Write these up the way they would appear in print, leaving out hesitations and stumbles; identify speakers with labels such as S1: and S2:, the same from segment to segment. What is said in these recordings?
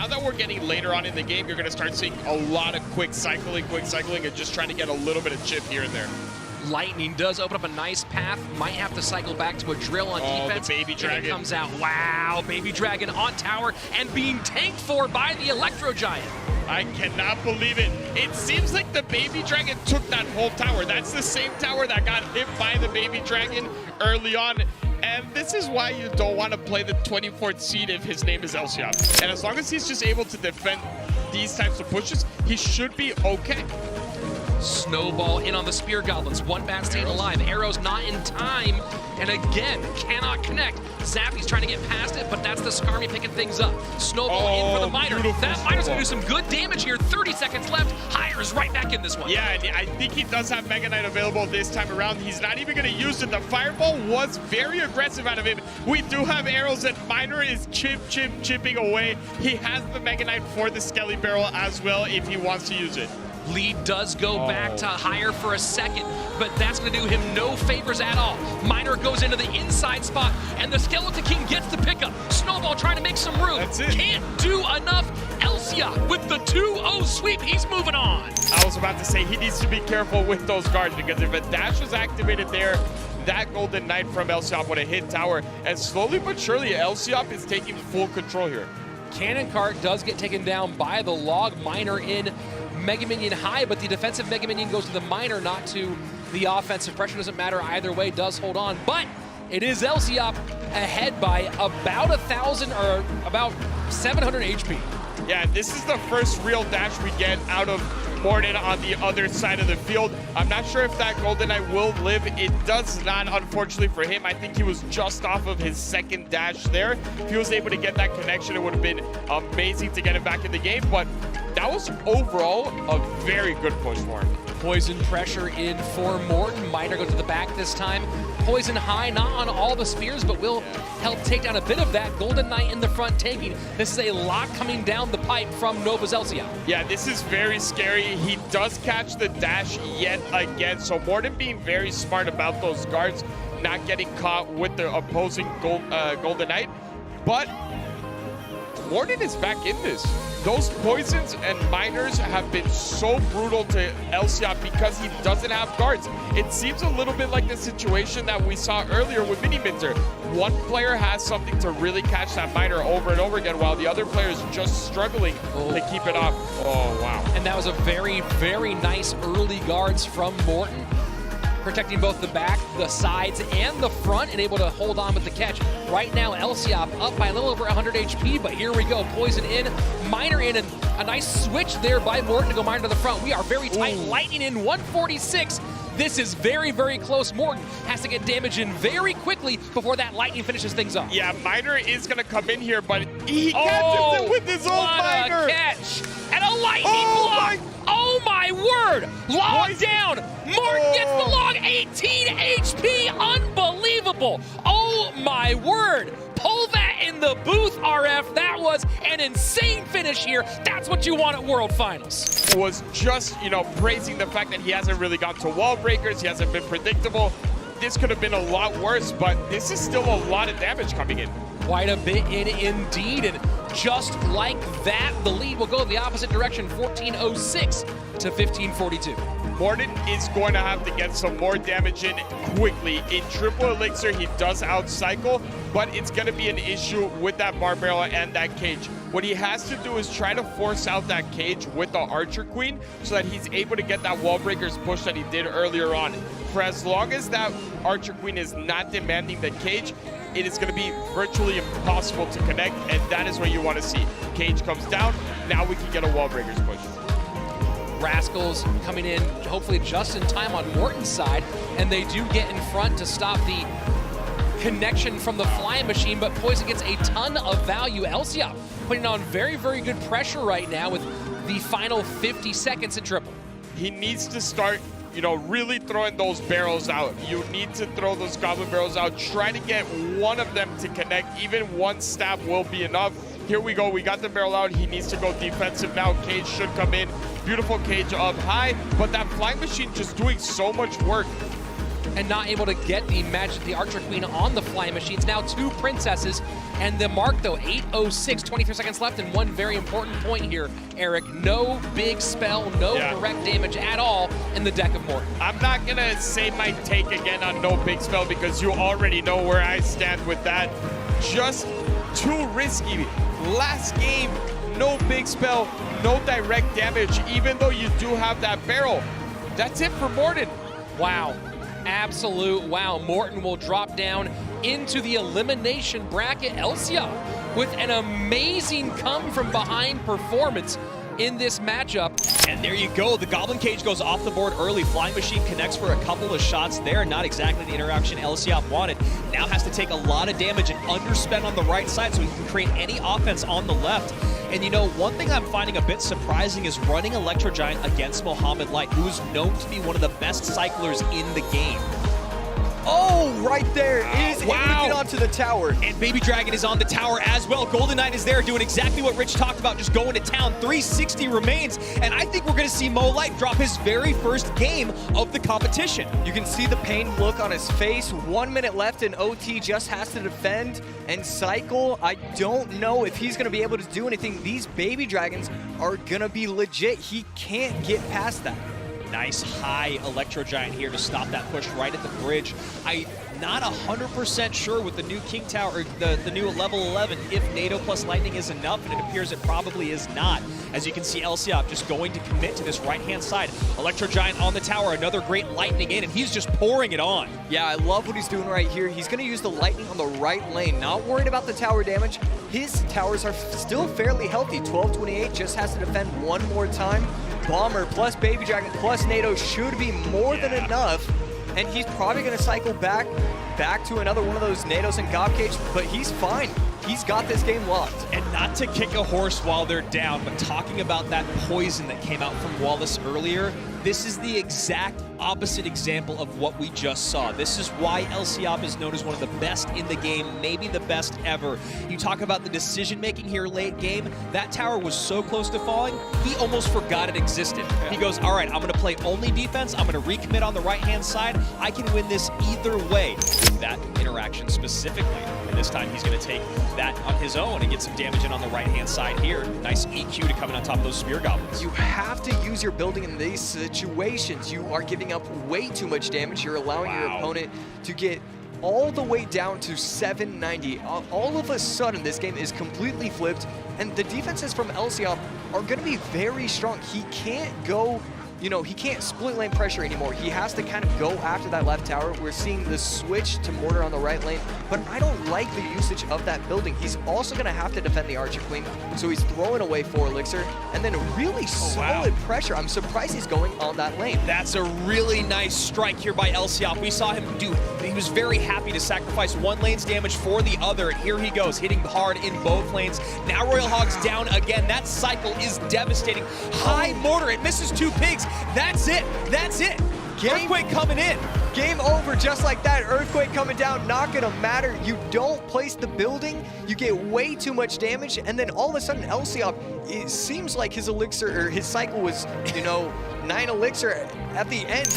S1: that we're getting later on in the game, you're going to start seeing a lot of quick cycling, and just trying to get a little bit of chip here and there.
S2: Lightning does open up a nice path. Might have to cycle back to a drill on defense.
S1: The Baby Dragon.
S2: And it comes out. Wow, Baby Dragon on tower and being tanked for by the Electro Giant.
S1: I cannot believe it. It seems like the Baby Dragon took that whole tower. That's the same tower that got hit by the Baby Dragon early on. And this is why you don't want to play the 24th seed if his name is LCIOP. And as long as he's just able to defend these types of pushes, he should be okay.
S2: Snowball in on the Spear Goblins. One bat staying alive. Arrows not in time. And again, cannot connect. Zappy's trying to get past it, but that's the Skarmy picking things up. Snowball in for the Miner. That Miner's going to do some good damage here. 30 seconds left. Hire's right back in this one.
S1: Yeah, and I think he does have Mega Knight available this time around. He's not even going to use it. The Fireball was very aggressive out of him. We do have arrows, and Miner is chipping away. He has the Mega Knight for the Skelly Barrel as well if he wants to use it.
S2: Lead does go back to Hire for a second, but that's going to do him no favors at all. Miner goes into the inside spot, and the Skeleton King gets the pickup. Snowball trying to make some room.
S1: That's it.
S2: Can't do enough. LCIOP with the 2-0 sweep. He's moving on.
S1: I was about to say he needs to be careful with those guards, because if a dash is activated there, that Golden Knight from LCIOP would have hit tower, and slowly but surely LCIOP is taking full control here.
S2: Cannon Cart does get taken down by the Log. Miner in Mega Minion high, but the defensive Mega Minion goes to the Miner, not to the offensive. Pressure doesn't matter either way, does hold on, but it is LCIOP ahead by about 1,000 or about 700 HP.
S1: Yeah, this is the first real dash we get out of Morton on the other side of the field. I'm not sure if that Golden Knight will live. It does not, unfortunately for him. I think he was just off of his second dash there. If he was able to get that connection, it would have been amazing to get him back in the game, but that was overall a very good push for him.
S2: Poison pressure in for Morton. Miner goes to the back this time. Poison high, not on all the spears, but will help take down a bit of that. Golden Knight in the front tanking. This is a lot coming down the pipe from Nova's LCIOP.
S1: Yeah, this is very scary. He does catch the dash yet again, so Morton being very smart about those guards, not getting caught with the opposing Golden Knight. But Morton is back in this. Those poisons and miners have been so brutal to LCIOP because he doesn't have guards. It seems a little bit like the situation that we saw earlier with Mini Minter. One player has something to really catch that miner over and over again, while the other player is just struggling to keep it off. Oh, wow.
S2: And that was a very, very nice early guards from Morton, protecting both the back, the sides, and the front, and able to hold on with the catch. Right now, LCIOP up by a little over 100 HP, but here we go. Poison in, Miner in, and a nice switch there by Morton to go Miner to the front. We are very tight. Lightning in 146. This is very, very close. Morton has to get damage in very quickly before that Lightning finishes things up.
S1: Yeah, Miner is going to come in here, but he catches it with his own Miner.
S2: What a catch. And a Lightning block. Oh my word! Log down! Morton gets the log, 18 HP, unbelievable! Oh my word! Pull that in the booth, RF. That was an insane finish here. That's what you want at World Finals.
S1: Was just, praising the fact that he hasn't really gone to wall breakers. He hasn't been predictable. This could have been a lot worse, but this is still a lot of damage coming in.
S2: Quite a bit in indeed, and just like that, the lead will go the opposite direction, 1406 to 1542.
S1: Morton is going to have to get some more damage in quickly. In triple elixir, he does outcycle, but it's going to be an issue with that bar barrel and that cage. What he has to do is try to force out that cage with the Archer Queen so that he's able to get that wall breakers push that he did earlier on. For as long as that Archer Queen is not demanding the cage, it is going to be virtually impossible to connect, and that is what you want to see. Cage comes down, now we can get a wall breakers push.
S2: Rascals coming in hopefully just in time on Morton's side, and they do get in front to stop the connection from the flying machine, but Poison gets a ton of value. LCIOP putting on very, very good pressure right now with the final 50 seconds in triple.
S1: He needs to start, really throwing those barrels out. You need to throw those goblin barrels out. Try to get one of them to connect. Even one stab will be enough. Here we go. We got the barrel out. He needs to go defensive now. Cage should come in. Beautiful cage up high, but that flying machine just doing so much work.
S2: and not able to get the Archer Queen on the flying machines. Now 2 princesses, and the mark though, 8:06, 23 seconds left, and one very important point here, Eric. No big spell, no direct damage at all in the deck of Morton.
S1: I'm not gonna say my take again on no big spell because you already know where I stand with that. Just too risky. Last game, no big spell, no direct damage, even though you do have that barrel. That's it for Morton.
S2: Wow. Absolute wow. Morton will drop down into the elimination bracket. LCIOP with an amazing come from behind performance in this matchup.
S3: And there you go, the Goblin Cage goes off the board early. Flying Machine connects for a couple of shots there. Not exactly the interaction LCIOP wanted. Now has to take a lot of damage and underspend on the right side so he can create any offense on the left. And you know, one thing I'm finding a bit surprising is running Electro Giant against Mohamed Light, who is known to be one of the best cyclers in the game.
S4: Oh, right there. Is able to get onto the tower.
S3: And Baby Dragon is on the tower as well. Golden Knight is there doing exactly what Rich talked about, just going to town. 360 remains, and I think we're going to see Mo Light drop his very first game of the competition.
S4: You can see the pain look on his face. 1 minute left, and OT just has to defend and cycle. I don't know if he's going to be able to do anything. These Baby Dragons are going to be legit. He can't get past that.
S3: Nice high Electro Giant here to stop that push right at the bridge. I'm not 100% sure with the new King Tower, or the new level 11, if NATO plus Lightning is enough, and it appears it probably is not. As you can see, LCIOP just going to commit to this right-hand side. Electro Giant on the tower, another great Lightning in, and he's just pouring it on.
S4: Yeah, I love what he's doing right here. He's going to use the Lightning on the right lane, not worried about the tower damage. His towers are still fairly healthy. 1228 just has to defend one more time. Bomber plus Baby Dragon plus NATO should be more than enough. And he's probably going to cycle back to another one of those NATOs and Gob Cage, but he's fine. He's got this game locked.
S3: And not to kick a horse while they're down, but talking about that poison that came out from Wallace earlier, this is the exact opposite example of what we just saw. This is why LCIOP is known as one of the best in the game, maybe the best ever. You talk about the decision-making here late game. That tower was so close to falling, he almost forgot it existed. He goes, all right, I'm going to play only defense. I'm going to recommit on the right-hand side. I can win this either way. That interaction specifically. And this time he's going to take that on his own and get some damage in on the right-hand side here. Nice EQ to come in on top of those Spear Goblins.
S4: You have to use your building in these situations. You are giving up way too much damage. You're allowing your opponent to get all the way down to 790. All of a sudden, this game is completely flipped, and the defenses from LCIOP are going to be very strong. He can't go, you know, he can't split lane pressure anymore. He has to kind of go after that left tower. We're seeing the switch to Mortar on the right lane, but I don't like the usage of that building. He's also going to have to defend the Archer Queen, so he's throwing away 4 Elixir, and then really solid pressure. I'm surprised he's going on that lane.
S3: That's a really nice strike here by LCIOP. We saw him do, he was very happy to sacrifice one lane's damage for the other, and here he goes, hitting hard in both lanes. Now Royal Hog's down again. That cycle is devastating. High Mortar, it misses 2 pigs. That's it. That's it. Earthquake coming in.
S4: Game over just like that. Earthquake coming down, not gonna matter. You don't place the building, you get way too much damage, and then all of a sudden LCIOP, it seems like his elixir, or his cycle was, you know, 9 elixir at the end.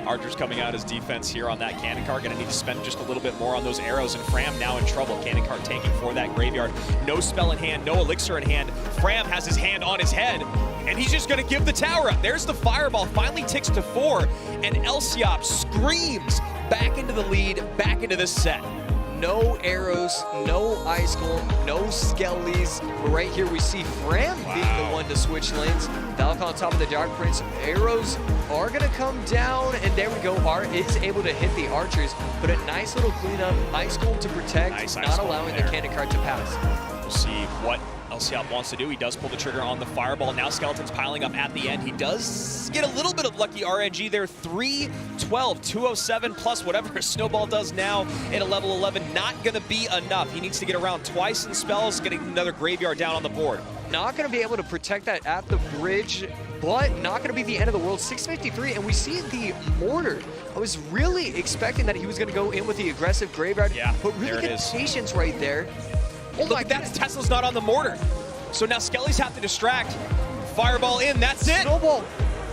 S3: Archer's coming out as defense here on that cannon cart. Gonna need to spend just a little bit more on those arrows, and Fram now in trouble. Cannon cart taking for that graveyard. No spell in hand, no elixir in hand. Fram has his hand on his head, and he's just gonna give the tower up. There's the fireball, finally ticks to 4, and LCIOP screams back into the lead, back into this set.
S4: No arrows, no Ice Golem, no Skellies. But right here we see Fram being the one to switch lanes. Valk on top of the Dark Prince. Arrows are gonna come down, and there we go. Art is able to hit the archers, but a nice little cleanup. Ice Golem to protect, not allowing the cannon cart to pass.
S3: We'll see what LCIOP wants to do. He does pull the trigger on the fireball. Now Skeleton's piling up at the end. He does get a little bit of lucky RNG there. 312, 207 plus whatever Snowball does now in a level 11. Not going to be enough. He needs to get around twice in spells, getting another graveyard down on the board.
S4: Not going to be able to protect that at the bridge, but not going to be the end of the world. 653, and we see the Mortar. I was really expecting that he was going to go in with the aggressive graveyard, but really good patience right there.
S3: Oh look at that, Tesla's not on the Mortar. So now Skellies have to distract. Fireball in, that's it.
S4: Snowball.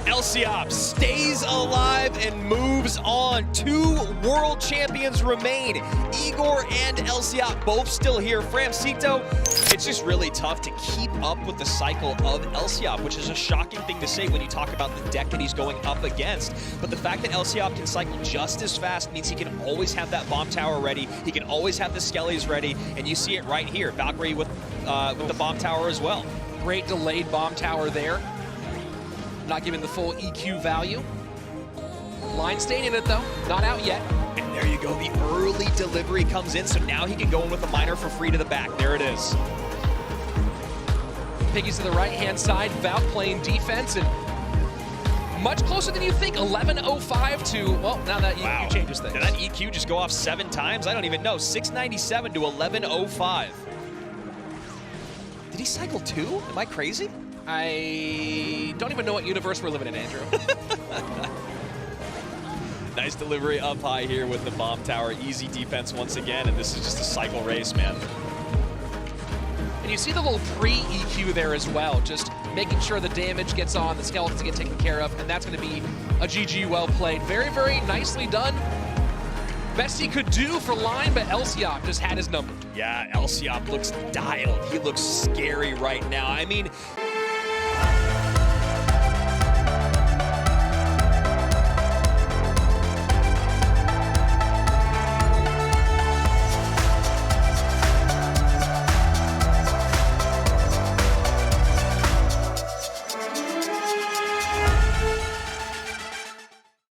S3: LCIOP stays alive. 5 and moves on. 2 world champions remain. Igor and LCIOP both still here. Framcito, it's just really tough to keep up with the cycle of LCIOP, which is a shocking thing to say when you talk about the deck that he's going up against. But the fact that LCIOP can cycle just as fast means he can always have that bomb tower ready. He can always have the skellies ready, and you see it right here. Valkyrie with the bomb tower as well.
S2: Great delayed bomb tower there. Not giving the full EQ value. Line staying in it though, not out yet.
S3: And there you go, the early delivery comes in, so now he can go in with the miner for free to the back. There it is.
S2: Piggies to the right-hand side, Valk playing defense, and much closer than you think. 11:05 to, well, now that EQ changes things.
S3: Did that EQ just go off 7 times? I don't even know. 697 to 11:05. Did he cycle 2? Am I crazy?
S2: I don't even know what universe we're living in, Andrew.
S3: Nice delivery up high here with the bomb tower. Easy defense once again, and this is just a cycle race, man.
S2: And you see the little pre-EQ there as well, just making sure the damage gets on, the skeletons get taken care of, and that's going to be a GG well played. Very, very nicely done. Best he could do for line, but LCIOP just had his number.
S3: Yeah, LCIOP looks dialed. He looks scary right now. I mean,